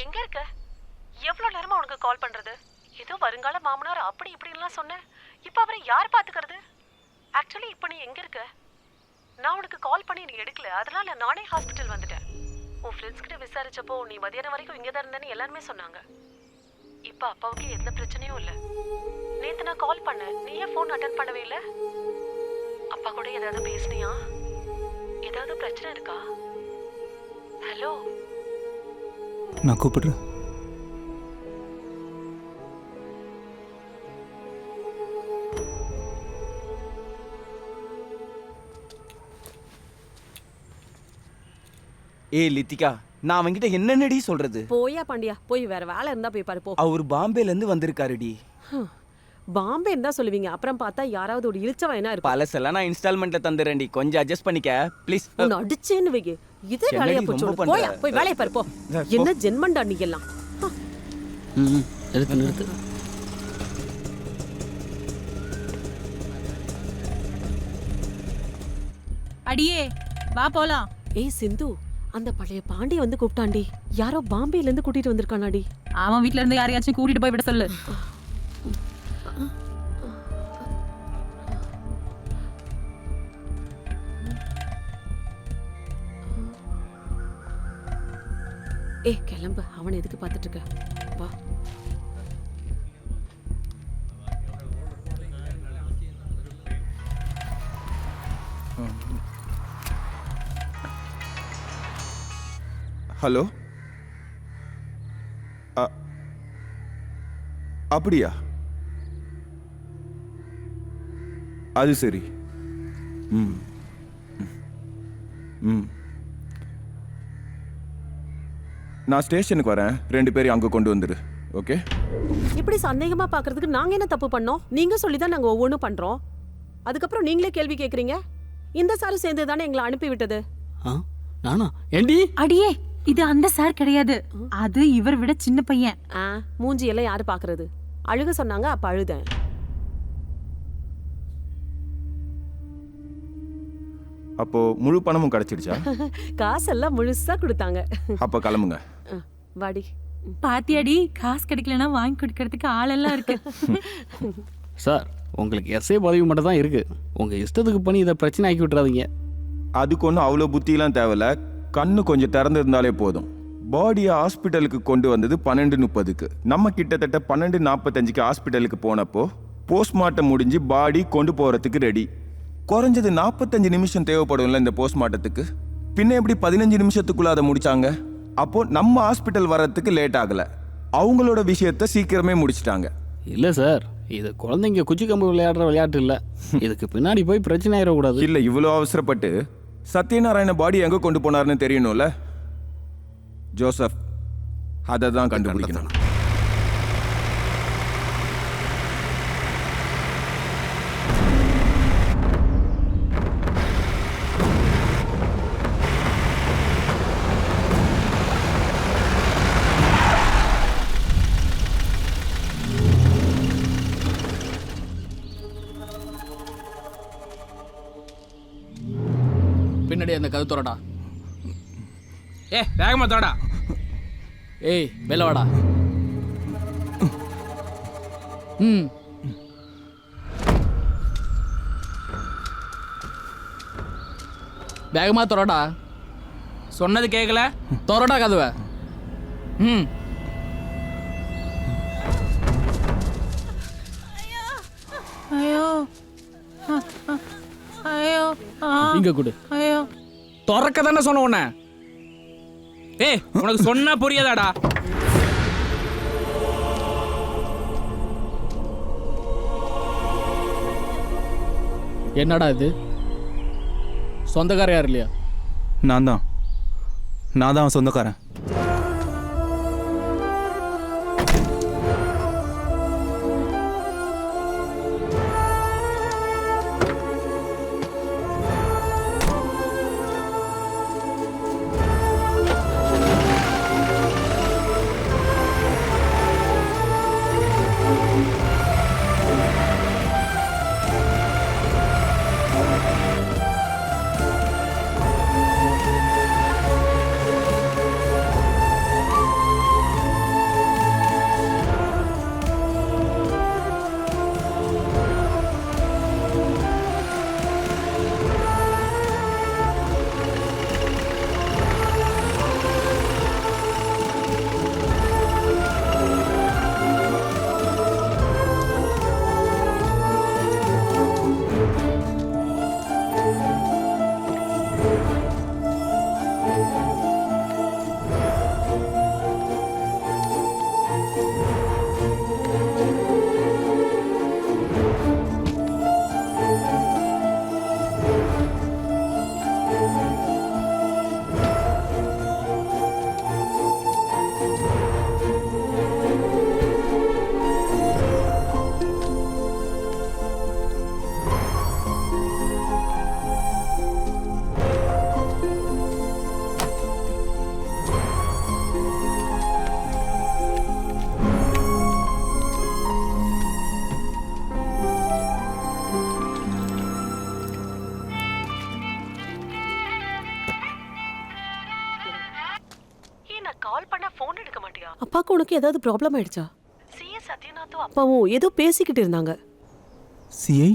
எங்க இருக்க? எவ்வளவு நேரமா உனக்கு கால் பண்றது? ஏதோ வருங்கால மாமனார் அப்படி இப்படின்லாம் சொன்னேன். இப்ப அவரை யார் பாத்துக்கிறது? ஆக்சுவலி இப்ப நீ எங்க இருக்க? நான் உனக்கு கால் பண்ணி நீ எடுக்கல, அதனால நானே ஹாஸ்பிட்டல் வந்துட்டேன். உன் ஃப்ரெண்ட்ஸ் கிட்ட விசாரிச்சப்போ நீ மதியானம் வரைக்கும் இங்கதான் இருந்தேன்னு எல்லாருமே சொன்னாங்க. இப்ப அப்பாவுக்கு எந்த பிரச்சனையும் இல்ல. நேத்து நான் கால் பண்ணேன், நீ ஏன் போன் அட்டென்ட் பண்ணவே இல்ல? அப்பா கூட ஏதாவது பேசுனியா? ஏதாவது பிரச்சனை இருக்கா? ஹலோ, நான் கூப்பிடுறேன். ஏய் லித்திகா, நான் அவன்கிட்ட என்னன்னடி சொல்றது? போயா பாண்டியா, போய் வேற வேலை இருந்தா போய் பாரு போ. அவர் பாம்பேல இருந்து வந்திருக்காருடி. பாம்பே இருந்தா சொல்லுவீங்க, அப்புறம் பார்த்தா யாராவது ஒரு இழுச்சவன் என்ன இருக்கும். பழசெல்லாம் நான் இன்ஸ்டால்மெண்ட்ல தந்துறேன்டி, கொஞ்சம் அட்ஜஸ்ட் பண்ணிக்க ப்ளீஸ். உன்னை அடிச்சேன்னு வைங்க, இதே வேலையா போச்சு. போயா போய் வேலையை பாரு போ. என்ன ஜென்மண்டா நீ எல்லாம். நிறுத்து நிறுத்து. அடியே வா போலாம். ஏய் சிந்து, அந்த பழைய பாண்டி வந்து கூப்பிட்டாண்டி. யாரோ பாம்பேல இருந்து கூட்டிட்டு வந்திருக்கானாடி. அவன் வீட்ல இருந்து யாரையாச்சும் கூட்டிட்டு போய் விட சொல்லு. ஏய் கிளம்பு, அவனை எதுக்கு பார்த்துட்டு இருக்க? வா. ஹலோ, அப்படியா? அது சரி. ம் ம் நான் ஸ்டேஷனுக்கு வரேன், 2 பேரையும் அங்கே கொண்டு வந்துடு. ஓகே? இப்படி சந்தேகமா பாக்குறதுக்கு நாங்க என்ன தப்பு பண்ணோம்? நீங்க சொல்லிதான் நாங்க ஒவ்வொன்றும் பண்றோம். அதுக்கப்புறம் நீங்களே கேள்வி கேக்குறீங்க. இந்த சாரு சேர்ந்து தானே எங்களை அனுப்பி விட்டது. நானா? ஏண்டி? அடியே, இது அந்த சார் கிடையாது, அது இவர் விட சின்ன பையன். மூஞ்சி எல்லாம் யாரு பாக்குறது? அழுக சொன்னாங்க, அப்ப அழுதேன். அப்போ முழு பணமும் கிடைச்சிடுச்சா? காசெல்லாம் முழுசா கொடுத்தாங்க. அப்ப கிளம்புங்க. வாடி. பாத்தியாடி, காசு கிடைக்கலன்னா வாங்கி கொடுக்கறதுக்கு ஆளெல்லாம் இருக்கு. சார், உங்களுக்கு எஸ்ஐ பதவி மட்டும் தான் இருக்கு. உங்க இஷ்டத்துக்கு பண்ணி இதை பிரச்சனை ஆக்கி விட்டுறாதீங்க. அதுக்கு ஒன்றும் அவ்வளோ புத்தியெல்லாம் தேவையில்ல, கண்ணு கொஞ்சம் திறந்துருந்தாலே போதும். பாடியை ஹாஸ்பிட்டலுக்கு கொண்டு வந்தது 12:30க்கு. நம்ம கிட்டத்தட்ட 12:45க்கு ஹாஸ்பிட்டலுக்கு போனப்போ போஸ்ட்மார்ட்டம் முடிஞ்சு பாடி கொண்டு போகிறதுக்கு ரெடி. குறைஞ்சது 45 நிமிஷம் தேவைப்படும்ல இந்த போஸ்ட்மார்ட்டத்துக்கு. பின்ன எப்படி 15 நிமிஷத்துக்குள்ள அதை முடிச்சாங்க? அப்போ நம்ம ஹாஸ்பிட்டல் வர்றதுக்கு லேட் ஆகலை, அவங்களோட விஷயத்த சீக்கிரமே முடிச்சிட்டாங்க. இல்லை சார், இது குழந்தைங்க குச்சி கம்பு விளையாடுற விளையாட்டு இல்லை. இதுக்கு பின்னாடி போய் பிரச்சனை ஆயிடக்கூடாது. இல்லை, இவ்வளோ அவசரப்பட்டு சத்யநாராயண பாடி எங்கே கொண்டு போனார்னு தெரியணும்ல ஜோசப், அதை தான் கண்டுபிடிக்கணும். பின்னாடி அந்த கதை தோறடா. வேகமா தோடா. ஏய் வெளில வாடா. வேகமா தோறடா. சொன்னது கேட்கல. தோறடா கதவை. ஐயோ ஐயோ இங்க கொடு. ஐயோ, திறக்க தானே சொன்ன உன்ன. ஏய், உனக்கு சொன்னா புரியாதாடா? என்னடா இது? சொந்தக்கார யார் இல்லையா? நான் தான் சொந்தக்காரன். உனக்கு ஏதாவது ப்ராப்ளம் ஆயிடுச்சா? சிஎஸ் சத்யநாத்தும் அப்பாவும் ஏதோ பேசிக்கிட்டு இருந்தாங்க. சிஐ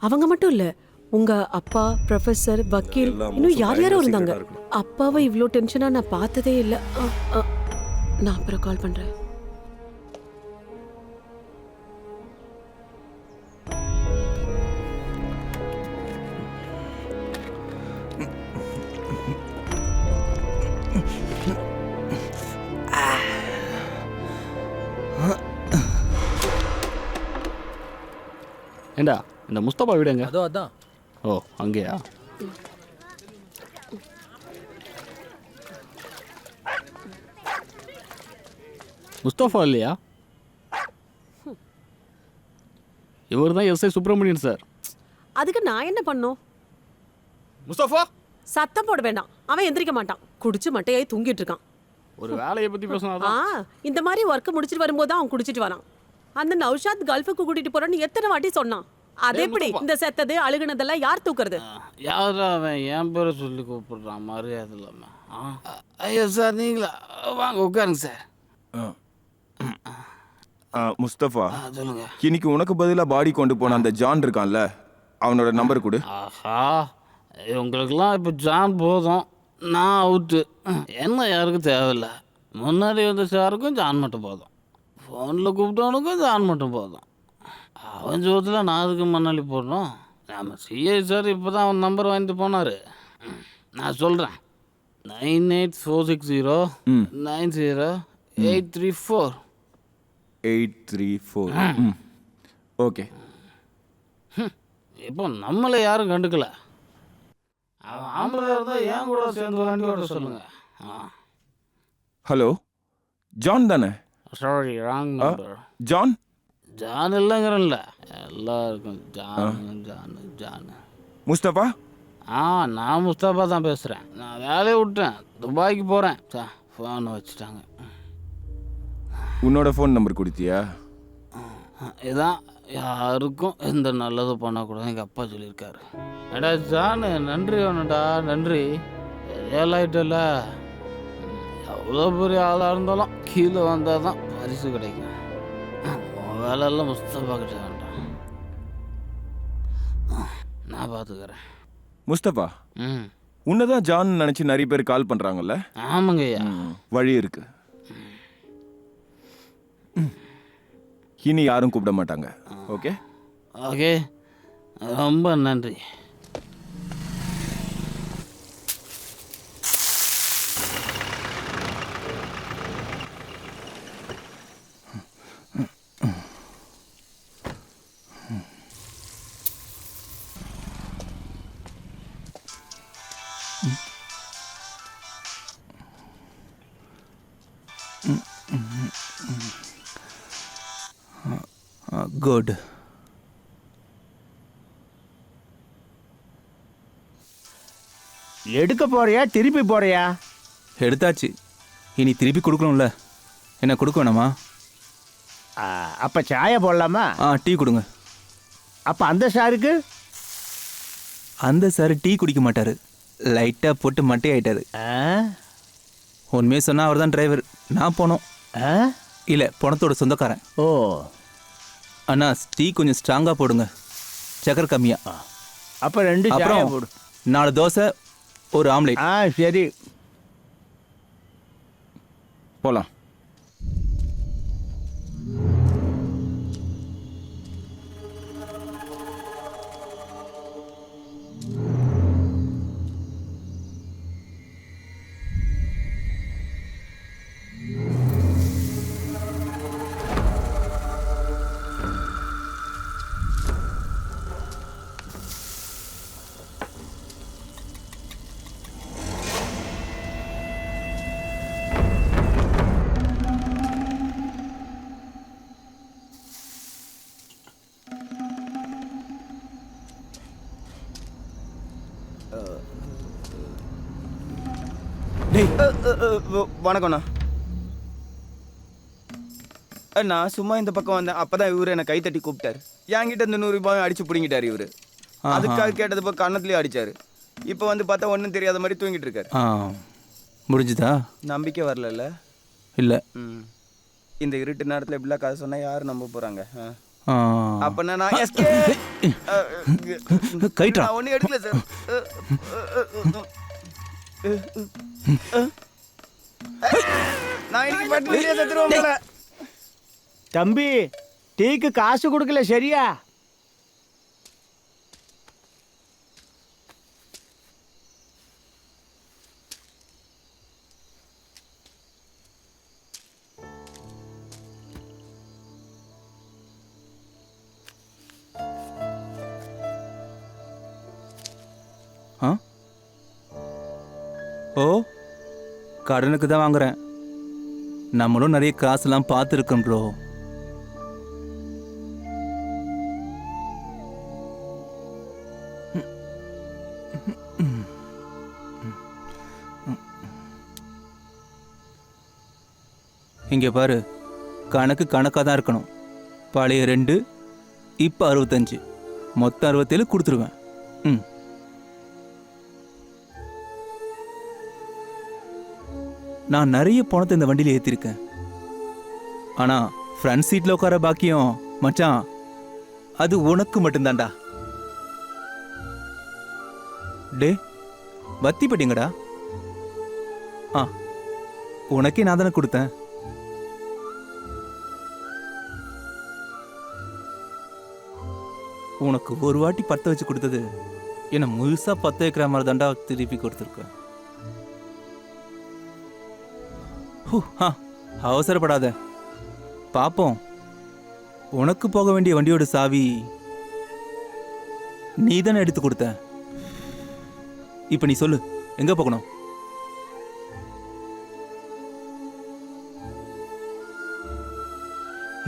அவங்க மட்டும் இல்ல, உங்க அப்பா, ப்ரொஃபசர், வக்கீல், இன்னும் யார் யாரோ இருந்தாங்க. அப்பாவை இவ்ளோ டென்ஷனா நான் பார்த்ததே இல்ல. நான் அப்புறம் கால் பண்றேன். ஏண்டா இந்த முஸ்தபா வீடு எங்க? அதோ அதான். ஓ அங்கேயா? முஸ்தபா இல்லையா? இவர் தான் எஸ்ஐ சுப்பிரமணியன் சார். அதுக்கு நான் என்ன பண்ணோம்? முஸ்தபா சத்தம் போட வேண்டாம், அவன் எந்திரிக்க மாட்டான். குடிச்சு மட்டையாய் தூங்கிட்டு இருக்கான். ஒரு வேலையை பத்தி பேசினா இந்த மாதிரி ஒர்க் முடிச்சிட்டு வரும்போது அவன் குடிச்சிட்டு வரான். அந்த நௌஷாத் கல்ஃபுக்கு கூட்டிட்டு போறோன்னு எத்தனை வாட்டி சொன்னான். அது எப்படி இந்த செத்தது அழுகுனதெல்லாம் யார் தூக்குறது? யாரா அவன் என் பேரை சொல்லி கூப்பிடுறான் மரியாதை இல்லாம. ஐயோ சார் நீங்களா? வாங்க உட்காருங்க சார். முஸ்தபா, சொல்லுங்க. இன்னைக்கு உனக்கு பதிலாக பாடி கொண்டு போன அந்த ஜான் இருக்கான்ல, அவனோட நம்பர் கொடு. ஆஹா, உங்களுக்கெல்லாம் இப்போ ஜான் போதும், நான் அவுட்டு. என்ன யாருக்கும் தேவையில்லை. முன்னாடி வந்த சாருக்கும் ஜான் மட்டும் போதும். ஃபோனில் கூப்பிட்டவனுக்கும் ஜான் மட்டும் போதும். அவன் ஜோத்தில் நான் அதுக்கு மண்ணாளி போடணும். நம்ம சிஐ சார் இப்போ தான் அவன் நம்பர் வாங்கிட்டு போனார். நான் சொல்கிறேன், 98460 90 834. ஓகே. இப்போ நம்மளை யாரும் கண்டுக்கல. அவன் ஆம்பளை இருந்தால் ஏன் கூட சேர்ந்து வண்டி ஓட சொல்லுங்க. ஹலோ, ஜான் தானே? Sorry, wrong number. John John இல்லைங்கிறல்ல, எல்லாருக்கும் ஜான் ஜான் ஜான். முஸ்தபா, நான் முஸ்தபா தான் பேசுகிறேன். நான் வேலையை விட்டேன், துபாய்க்கு போகிறேன். ஃபோனை வச்சுட்டாங்க. உன்னோட ஃபோன் நம்பர் கொடுத்தியா? இதான் யாருக்கும் எந்த நல்லது பண்ணக்கூடாது எங்கள் அப்பா சொல்லியிருக்காரு. ஏடா ஜானு, நன்றி வேணும்டா, நன்றி. ஏழாயிட்டல, எவ்வளோ பெரிய ஆளாக இருந்தாலும் கீழே வந்தால் தான் பரிசு கிடைக்கும். வேலையெல்லாம் முஸ்தபா கிட்ட வேண்டாம், நான் பார்த்துக்கிறேன். முஸ்தபா, உன்னதான் ஜான் நினச்சி நிறைய பேர் கால் பண்ணுறாங்கல்ல? ஆமாங்கய்யா. வழி இருக்கு. இனி யாரும் கூப்பிட மாட்டாங்க. ஓகே ஓகே, ரொம்ப நன்றி. குட். எடுக்க போறியா திருப்பி போறியா? எடுத்தாச்சு, இனி திருப்பி கொடுக்கணும்ல. என்ன கொடுக்க வேணாமா? அப்ப சாய போடலாமா? டீ கொடுங்க. அப்ப அந்த சாருக்கு? அந்த சார் டீ குடிக்க மாட்டாரு, லைட்டாக போட்டு மட்டை ஆயிட்டாரு. உண்மையே சொன்னால் அவர் தான் டிரைவர், நான் போனோம். இல்லை, பணத்தோட சொந்தக்காரன். ஓ அண்ணா, டீ கொஞ்சம் ஸ்ட்ராங்காக போடுங்க, சக்கரை கம்மியா. அப்ப 2 சாய அப்புறம் போடு. 4 தோசை, ஒரு ஆம்லேட். சரி, போகலாம். வணக்கம்ண்ணா. நான் சும்மா இந்த பக்கம் வந்தேன், அப்பதான் இவரு என்னை கைத்தட்டி கூப்பிட்டாரு. என்கிட்ட இந்த 100 ரூபாயும் அடிச்சு பிடிங்கிட்டாரு இவரு. அதுக்காக கேட்டது போய் கன்னத்துலேயே அடிச்சாரு. இப்போ வந்து பார்த்தா ஒன்றும் தெரியாத மாதிரி தூங்கிட்டு இருக்காரு. முடிஞ்சுதா? நம்பிக்கை வரல. இல்லை. இந்த இருட்டு நேரத்தில் இப்படிலாம் கதை சொன்னால் யார் நம்ப போகிறாங்க? ஆ. அப்போனா நான் எஸ்கே கைட்றா. நான் ஒன்றும் எடுக்கல சார். நான் இன்னைக்கு மட்டும் வெளியே செத்துருவோம் போல. தம்பி டீக்கு காசு கொடுக்கல சரியா? ஆ? ஓ, கடனுக்கு தான் வாங்குறேன். நம்மளும் நிறைய காசுலாம் பார்த்துருக்கோம் ப்ரோ. இங்கே பாரு, கணக்கு கணக்காக தான் இருக்கணும். பழைய 2, இப்போ 65, மொத்தம் 67 கொடுத்துருவேன். ம். நான் நிறைய பணத்தை இந்த வண்டியில் ஏற்றிருக்கேன். ஆனால் ஃப்ரண்ட் சீட்டில் உட்கார பாக்கியம் மச்சான், அது உனக்கு மட்டும்தான்டா. டே வத்தி பட்டிங்கடா. ஆ, உனக்கே நான் தானே கொடுத்தேன். உனக்கு ஒரு வாட்டி பற்ற வச்சு கொடுத்தது என்ன முழுசா பற்ற வைக்கிற மாதிரி தாண்டா திருப்பி கொடுத்துருக்கேன். அவசரப்படாத, பாப்போம். உனக்கு போக வேண்டிய வண்டியோட சாவி நீ தானே எடுத்து கொடுத்த. இப்ப நீ சொல்லு, எங்க போகணும்?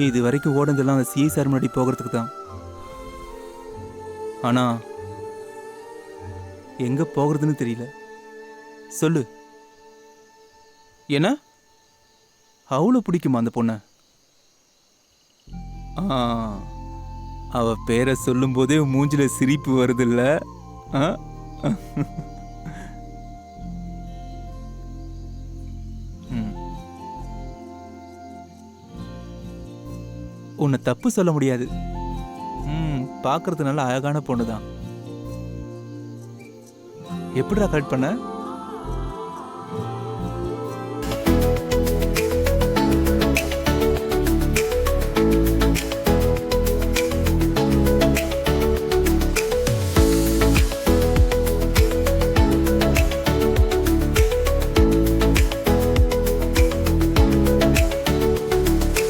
இது வரைக்கும் ஓடுனதெல்லாம் அந்த சிஎஸ்ஆர் முன்னாடி போகிறதுக்கு தான். ஆனா எங்க போகிறதுன்னு தெரியல. சொல்லு, என்ன அவ்வளோ பிடிக்குமா அந்த பொண்ணை? அவ பேரை சொல்லும் போதே மூஞ்சில சிரிப்பு வருதுல்ல? உன்னை தப்பு சொல்ல முடியாது. பார்க்கறது நல்ல அழகான பொண்ணு தான். எப்படிடா கரெக்ட் பண்ண?